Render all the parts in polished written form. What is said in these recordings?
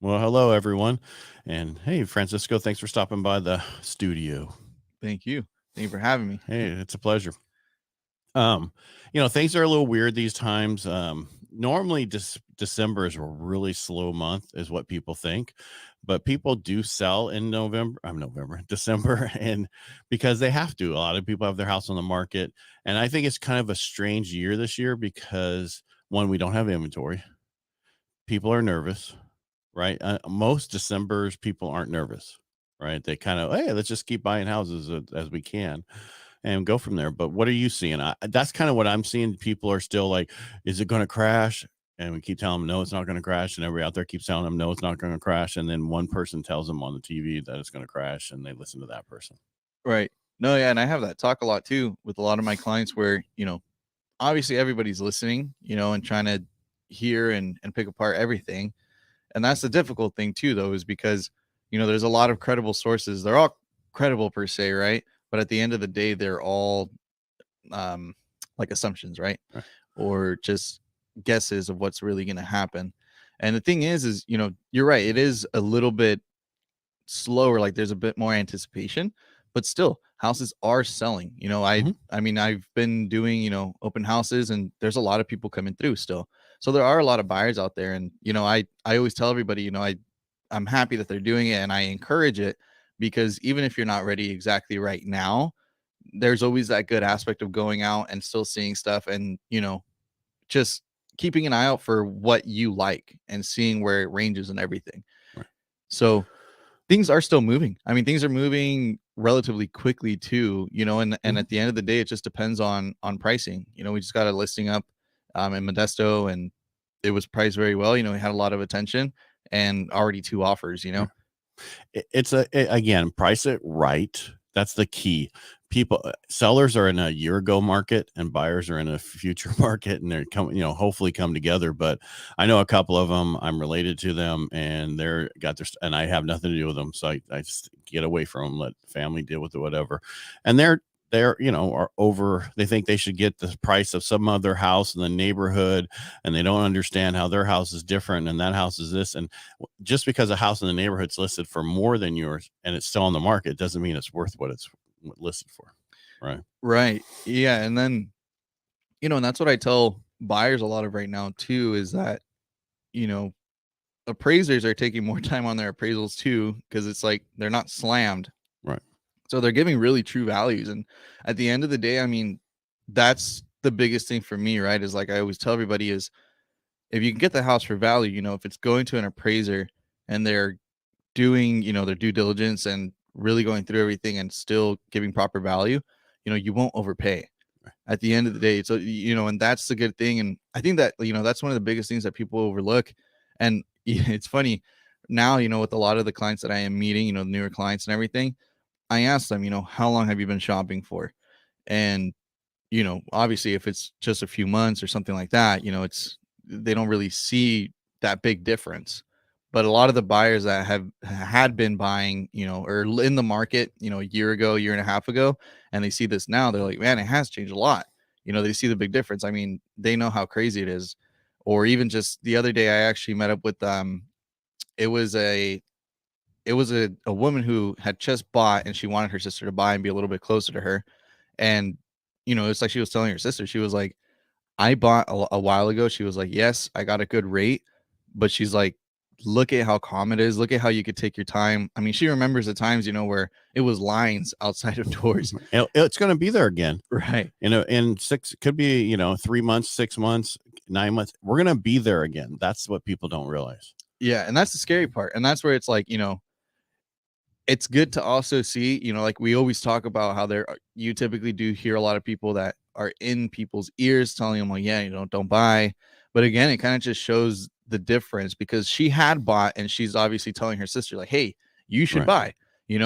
Well, hello everyone. And hey, Francisco, thanks for stopping by the studio. Thank you. Thank you for having me. Hey, it's a pleasure. Um, things are a little weird these times. Normally December is a really slow month, is what people think, but people do sell in December, and because they have to. A lot of people have their house on the market, and I think it's kind of a strange year this year because one, we don't have inventory. People are nervous, right? Most Decembers people aren't nervous, right? They kind of, hey, let's just keep buying houses as we can and go from there. But what are you seeing? That's kind of what I'm seeing. People are still like, is it going to crash? And we keep telling them, no, it's not going to crash. And everybody out there keeps telling them, no, it's not going to crash. And then one person tells them on the TV that it's going to crash, and they listen to that person. Right. No, yeah, and I have that talk a lot too with a lot of my clients where, obviously everybody's listening, and trying to hear and pick apart everything. And that's the difficult thing too, though, is because, there's a lot of credible sources. They're all credible per se, right? But at the end of the day, they're all like assumptions, right? Right. Or just guesses of what's really going to happen. And the thing is, you're right. It is a little bit slower, like there's a bit more anticipation, but still houses are selling. I mean, I've been doing, open houses, and there's a lot of people coming through still. So there are a lot of buyers out there. And I always tell everybody, I'm happy that they're doing it, and I encourage it, because even if you're not ready exactly right now, there's always that good aspect of going out and still seeing stuff, and just keeping an eye out for what you like and seeing where it ranges and everything. Right. So things are still moving. I mean, things are moving relatively quickly too, and at the end of the day, it just depends on pricing. We just got a listing up in Modesto, and it was priced very well. It had a lot of attention and already 2 offers. It's again, price it right. That's the key. Sellers are in a year ago market, and buyers are in a future market, and they're coming, hopefully come together. But I know a couple of them, I'm related to them, and and I have nothing to do with them. So I just get away from them, let family deal with it, whatever. And they're, are over, they think they should get the price of some other house in the neighborhood, and they don't understand how their house is different and that house is this. And just because a house in the neighborhood's listed for more than yours and it's still on the market doesn't mean it's worth what it's listed for. Right. Yeah. And then, and that's what I tell buyers a lot of right now too, is that, you know, appraisers are taking more time on their appraisals too, because it's like they're not slammed. Right. So they're giving really true values. And at the end of the day, I mean, that's the biggest thing for me, right? Is like I always tell everybody, is if you can get the house for value, if it's going to an appraiser and they're doing, their due diligence and really going through everything and still giving proper value, you won't overpay at the end of the day. So, and that's the good thing. And I think that, that's one of the biggest things that people overlook. And it's funny now, with a lot of the clients that I am meeting, the newer clients and everything, I ask them, how long have you been shopping for? And, obviously if it's just a few months or something like that, they don't really see that big difference. But a lot of the buyers that had been buying, or in the market, a year ago, year and a half ago, and they see this now, they're like, man, it has changed a lot. They see the big difference. I mean, they know how crazy it is. Or even just the other day, I actually met up with it was a woman who had just bought, and she wanted her sister to buy and be a little bit closer to her. And, it's like she was telling her sister, she was like, I bought a while ago. She was like, yes, I got a good rate. But she's like, look at how calm it is. Look at how you could take your time. I mean, she remembers the times, where it was lines outside of doors. It's going to be there again. Right. In could be, 3 months, 6 months, 9 months. We're going to be there again. That's what people don't realize. Yeah. And that's the scary part. And that's where it's like, it's good to also see, like we always talk about how you typically do hear a lot of people that are in people's ears telling them, like, yeah, don't buy. But again, it kind of just shows the difference, because she had bought and she's obviously telling her sister, like, hey, you should buy,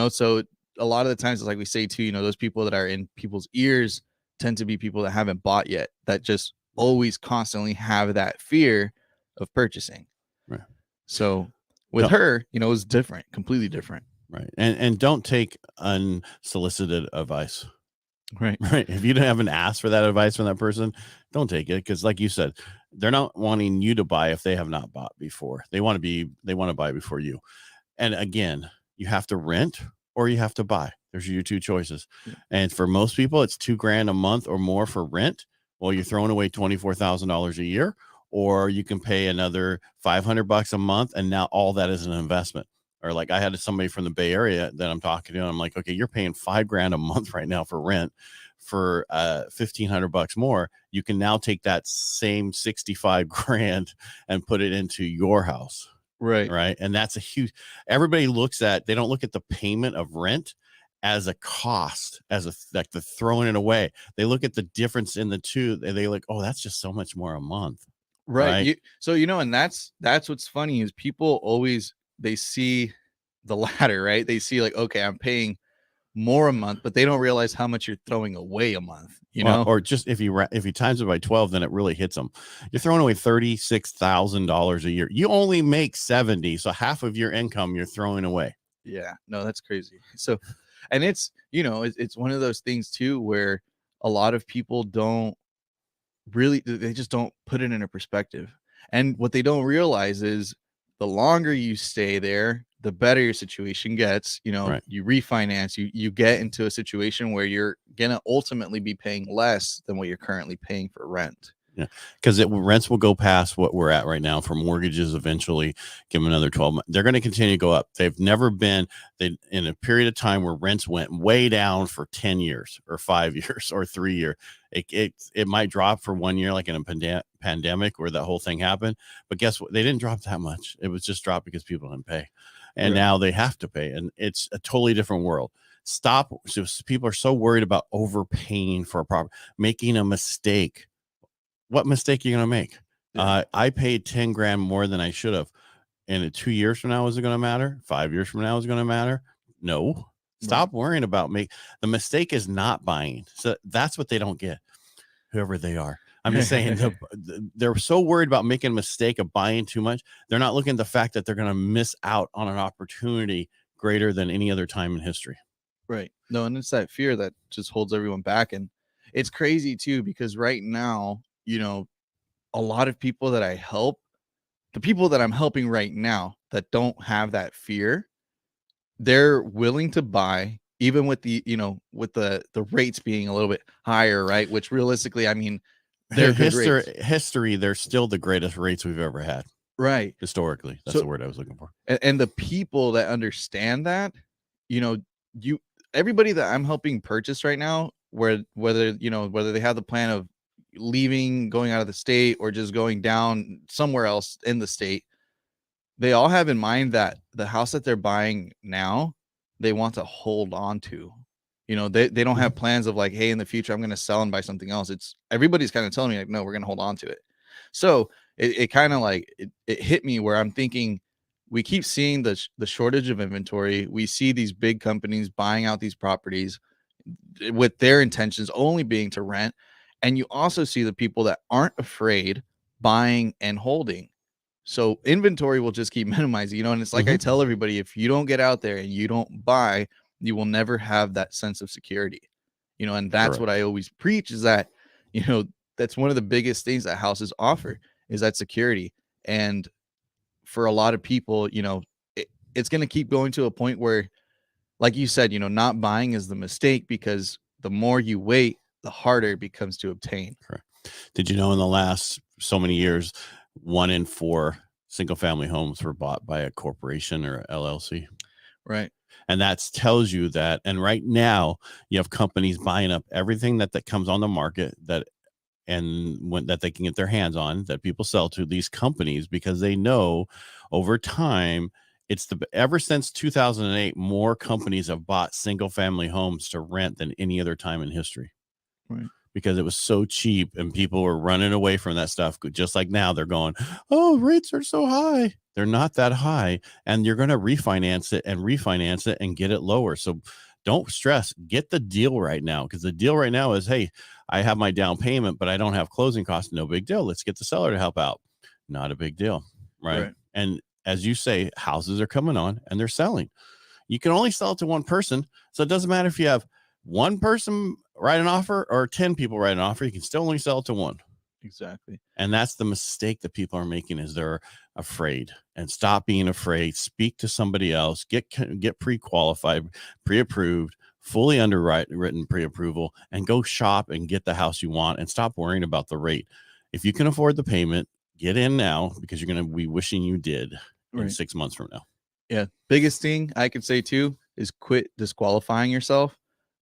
so a lot of the times, it's like we say too, those people that are in people's ears tend to be people that haven't bought yet, that just always constantly have that fear of purchasing. Right. So with her, it was different, completely different. Right. And don't take unsolicited advice. Right. If you haven't asked for that advice from that person, don't take it. Because like you said, They're not wanting you to buy if they have not bought before. They want to buy before you. And again, you have to rent or you have to buy. There's your two choices. Yeah. And for most people, it's $2,000 a month or more for rent. Well, you're throwing away $24,000 a year, or you can pay another $500 a month. And now all that is an investment. Or like I had somebody from the Bay Area that I'm talking to. And I'm like, okay, you're paying $5,000 a month right now for rent. For $1,500 more, you can now take that same 65 grand and put it into your house. Right. And that's a huge, everybody they don't look at the payment of rent as a cost, like the throwing it away. They look at the difference in the two. They like, oh, that's just so much more a month. Right. So, and that's what's funny is people always, they see the ladder, right? They see like, okay, I'm paying more a month, but they don't realize how much you're throwing away a month, or just if you times it by 12, then it really hits them. You're throwing away $36,000 a year. You only make 70, so half of your income you're throwing away. Yeah, no, that's crazy. So, and it's it's one of those things too where a lot of people don't really, they just don't put it in a perspective. And what they don't realize is the longer you stay there, the better your situation gets. Right. You refinance, you get into a situation where you're gonna ultimately be paying less than what you're currently paying for rent. Yeah, because rents will go past what we're at right now for mortgages. Eventually, give them another 12 months. They're going to continue to go up. They've never been in a period of time where rents went way down for 10 years or 5 years or 3 years. It might drop for 1 year, like in a pandemic where that whole thing happened. But guess what? They didn't drop that much. It was just dropped because people didn't pay, and now they have to pay, and it's a totally different world. Stop. So people are so worried about overpaying for a property, making a mistake. What mistake are you going to make? Yeah. I paid 10 grand more than I should have. And 2 years from now, is it going to matter? 5 years from now, is it going to matter? No. Stop worrying about the mistake is not buying. So that's what they don't get, whoever they are. I'm just saying they're so worried about making a mistake of buying too much. They're not looking at the fact that they're going to miss out on an opportunity greater than any other time in history. Right. No, and it's that fear that just holds everyone back. And it's crazy too, because right now, a lot of people that I help, the people that I'm helping right now that don't have that fear, they're willing to buy even with the, with the rates being a little bit higher, right? Which realistically, I mean, they're history, they're still the greatest rates we've ever had. Right. Historically. That's the word I was looking for. And the people that understand that, everybody that I'm helping purchase right now, whether they have the plan of leaving, going out of the state, or just going down somewhere else in the state, they all have in mind that the house that they're buying now, they want to hold on to. They don't have plans of like, hey, in the future, I'm going to sell and buy something else. It's everybody's kind of telling me like, no, we're going to hold on to it. So it kind of like, it hit me where I'm thinking, we keep seeing the shortage of inventory. We see these big companies buying out these properties with their intentions only being to rent. And you also see the people that aren't afraid buying and holding. So inventory will just keep minimizing, and it's like I tell everybody, if you don't get out there and you don't buy, you will never have that sense of security, and that's what I always preach is that, that's one of the biggest things that houses offer is that security. And for a lot of people, it's going to keep going to a point where, like you said, not buying is the mistake, because the more you wait, the harder it becomes to obtain. Correct. Did you know in the last so many years, 1 in 4 single family homes were bought by a corporation or LLC? Right. And that tells you that. And right now you have companies buying up everything that comes on the market that they can get their hands on, that people sell to these companies, because they know over time, ever since 2008, more companies have bought single family homes to rent than any other time in history. Right. Because it was so cheap and people were running away from that stuff. Just like now they're going, oh, rates are so high. They're not that high. And you're going to refinance it and get it lower. So don't stress, get the deal right now. Because the deal right now is, hey, I have my down payment, but I don't have closing costs. No big deal. Let's get the seller to help out. Not a big deal. Right. And as you say, houses are coming on and they're selling. You can only sell it to one person. So it doesn't matter if you have one person write an offer or 10 people write an offer, you can still only sell it to one. Exactly. And that's the mistake that people are making, is they're afraid. And stop being afraid. Speak to somebody else. Get pre-qualified, pre-approved, fully underwritten pre-approval, and go shop and get the house you want, and stop worrying about the rate. If you can afford the payment, get in now, because you're going to be wishing you did in 6 months from now. Yeah. Biggest thing I could say too is quit disqualifying yourself.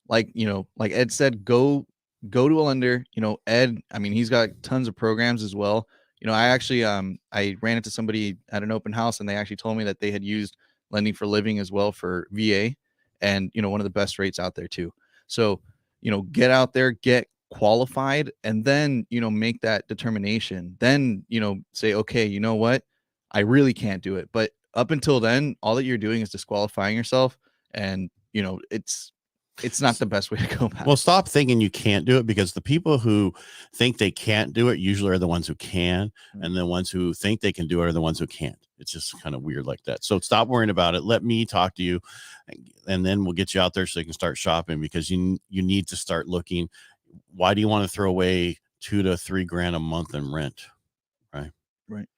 Like, you know, like Ed said, go to a lender. You know, Ed, I mean, he's got tons of programs as well. You know, I actually I ran into somebody at an open house, and they actually told me that they had used Lending for Living as well for VA, and you know, one of the best rates out there too. So, you know, get out there, get qualified, and then, you know, make that determination. Then, you know, say, okay, you know what? I really can't do it. But up until then, all that you're doing is disqualifying yourself, and you know, it's not the best way to go about Well, it. stop thinking you can't do it, because the people who think they can't do it usually are the ones who can, and the ones who think they can do it are the ones who can't. It's just kind of weird like that. So stop worrying about it. Let me talk to you, and then we'll get you out there so you can start shopping, because you need to start looking. Why do you want to throw away $2,000 to $3,000 a month in rent? Right.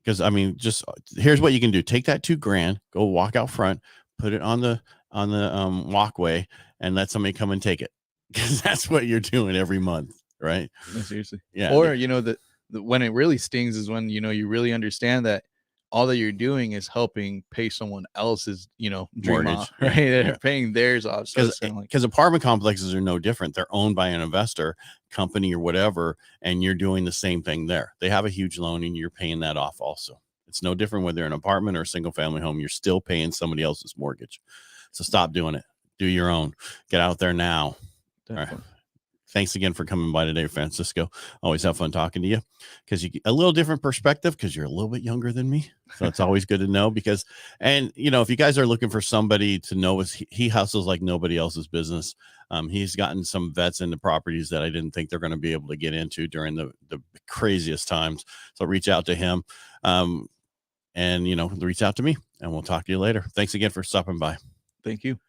Because I mean, just here's what you can do. Take that $2,000, go walk out front, put it on the walkway, and let somebody come and take it. Because that's what you're doing every month, right? No, seriously. Yeah. Or, you know, the when it really stings is when, you know, you really understand that all that you're doing is helping pay someone else's, you know, dream Mortgage. off, right? They're paying theirs off. So it's kind of like, Because apartment complexes are no different. They're owned by an investor company or whatever, and you're doing the same thing there. They have a huge loan, and you're paying that off also. It's no different whether an apartment or a single family home. You're still paying somebody else's mortgage. So stop doing it. Do your own. Get out there now. definitely. All right. Thanks again for coming by today, Francisco. Always have fun talking to you, because you get a little different perspective, because you're a little bit younger than me. So it's always good to know, because, and you know, if you guys are looking for somebody to know, he hustles like nobody else's business. He's gotten some vets into properties that I didn't think they're going to be able to get into during the craziest times. So reach out to him, and, you know, reach out to me, and we'll talk to you later. Thanks again for stopping by. Thank you.